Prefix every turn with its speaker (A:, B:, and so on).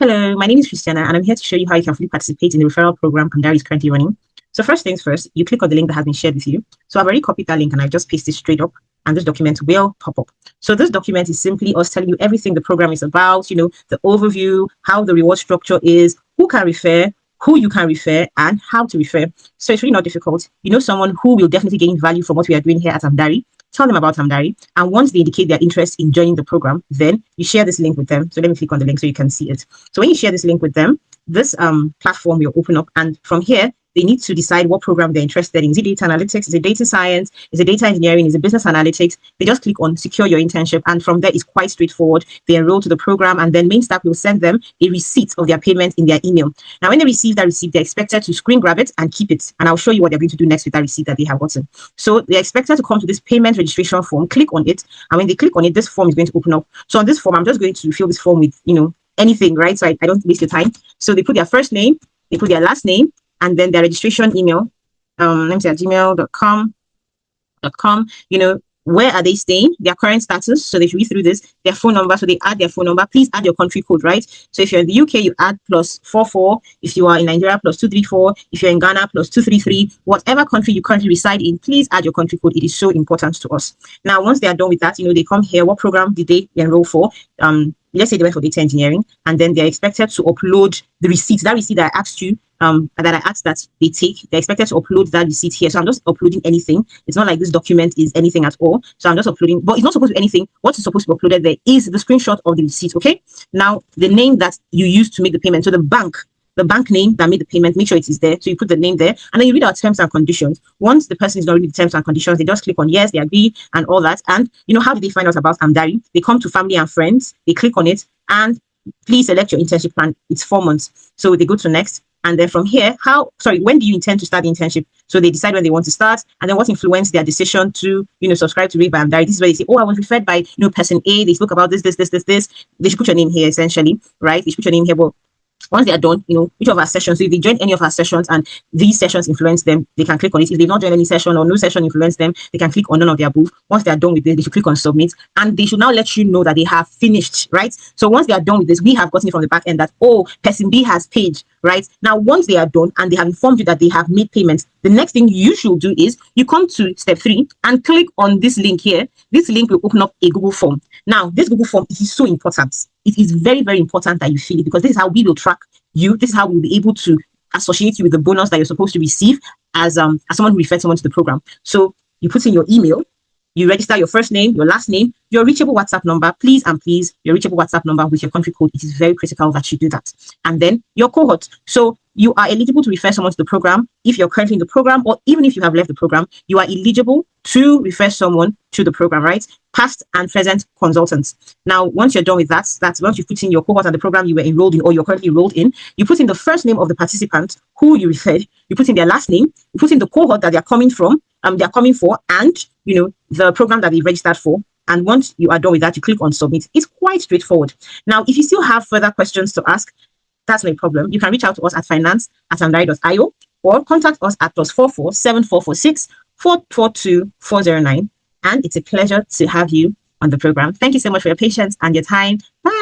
A: Hello, my name is Christiana, and I'm here to show you how you can fully participate in the referral program Amdari is currently running. So first things first, you click on the link that has been shared with you. So I've already copied that link and I just pasted it straight up, and this document will pop up. So this document is simply us telling you everything the program is about, the overview, how the reward structure is, who can refer, who you can refer, and how to refer. So it's really not difficult. You know someone who will definitely gain value from what we are doing here at Amdari. Tell them about Amdari, and once they indicate their interest in joining the program, then you share this link with them. So let me click on the link so you can see it. So when you share this link with them, this platform will open up, and from here they need to decide what program they're interested in. Is it data analytics? Is it data science? Is it data engineering? Is it business analytics? They just click on secure your internship, and from there it's quite straightforward. They enroll to the program, and then main staff will send them a receipt of their payment in their email. Now when they receive that receipt, they're expected to screen grab it and keep it, and I'll show you what they're going to do next with that receipt that they have gotten. So they're expected to come to this payment registration form, click on it, and when they click on it, this form is going to open up. So on this form, I'm just going to fill this form with anything, right? So I don't waste your time. So they put their first name, they put their last name, and then their registration email, let me say at gmail.com, where are they staying, their current status, so they should read through this, their phone number, so they add their phone number. Please add your country code, right? So if you're in the UK, you add +44, if you are in Nigeria, +234, if you're in Ghana, +233, whatever country you currently reside in, please add your country code. It is so important to us. Now, once they are done with that, they come here, what program did they enroll for? Let's say they went for data engineering, and then they're expected to upload the receipt. That receipt that I asked you, that they take, they're expected to upload that receipt here. So I'm just uploading anything. It's not like this document is anything at all. So I'm just uploading, but it's not supposed to be anything. What is supposed to be uploaded there is the screenshot of the receipt. Okay. Now the name that you used to make the payment. So the bank name that made the payment, make sure it is there. So you put the name there, and then you read our terms and conditions. Once the person is not reading the terms and conditions, they just click on yes, they agree, and all that. And how do they find out about Amdari? They come to family and friends, they click on it, and please select your internship plan. It's 4 months. So they go to next. And then from here, when do you intend to start the internship? So they decide when they want to start, and then what influenced their decision to, subscribe to Read by Amdari. This is where they say, oh, I was referred by, person A. They spoke about this. They should put your name here, essentially, right? They should put your name here. But once they are done, which of our sessions, so if they join any of our sessions and these sessions influence them, they can click on it. If they've not joined any session or no session influence them, they can click on none of the above. Once they are done with this, they should click on submit, and they should now let you know that they have finished, right? So once they are done with this, we have gotten it from the back end that, oh, person B has paid, right? Now, once they are done and they have informed you that they have made payments, the next thing you should do is you come to step 3 and click on this link here. This link will open up a Google form. Now, this Google form is so important. It is very, very important that you fill it, because this is how we will track you. This is how we'll be able to associate you with the bonus that you're supposed to receive as someone who referred someone to the program. So you put in your email, you register your first name, your last name, your reachable WhatsApp number, please your reachable WhatsApp number with your country code. It is very critical that you do that. And then your cohort. So you are eligible to refer someone to the program if you're currently in the program, or even if you have left the program, you are eligible to refer someone to the program, right? Past and present consultants. Now, once you're done with that's once you put in your cohort and the program you were enrolled in or you're currently enrolled in, you put in the first name of the participant who you referred, you put in their last name, you put in the cohort that they're coming from, they're coming for, and the program that they registered for. And once you are done with that, you click on submit. It's quite straightforward. Now, if you still have further questions to ask, that's no problem. You can reach out to us at finance@amdari.io or contact us at +44 7446 442 409. And it's a pleasure to have you on the program. Thank you so much for your patience and your time. Bye.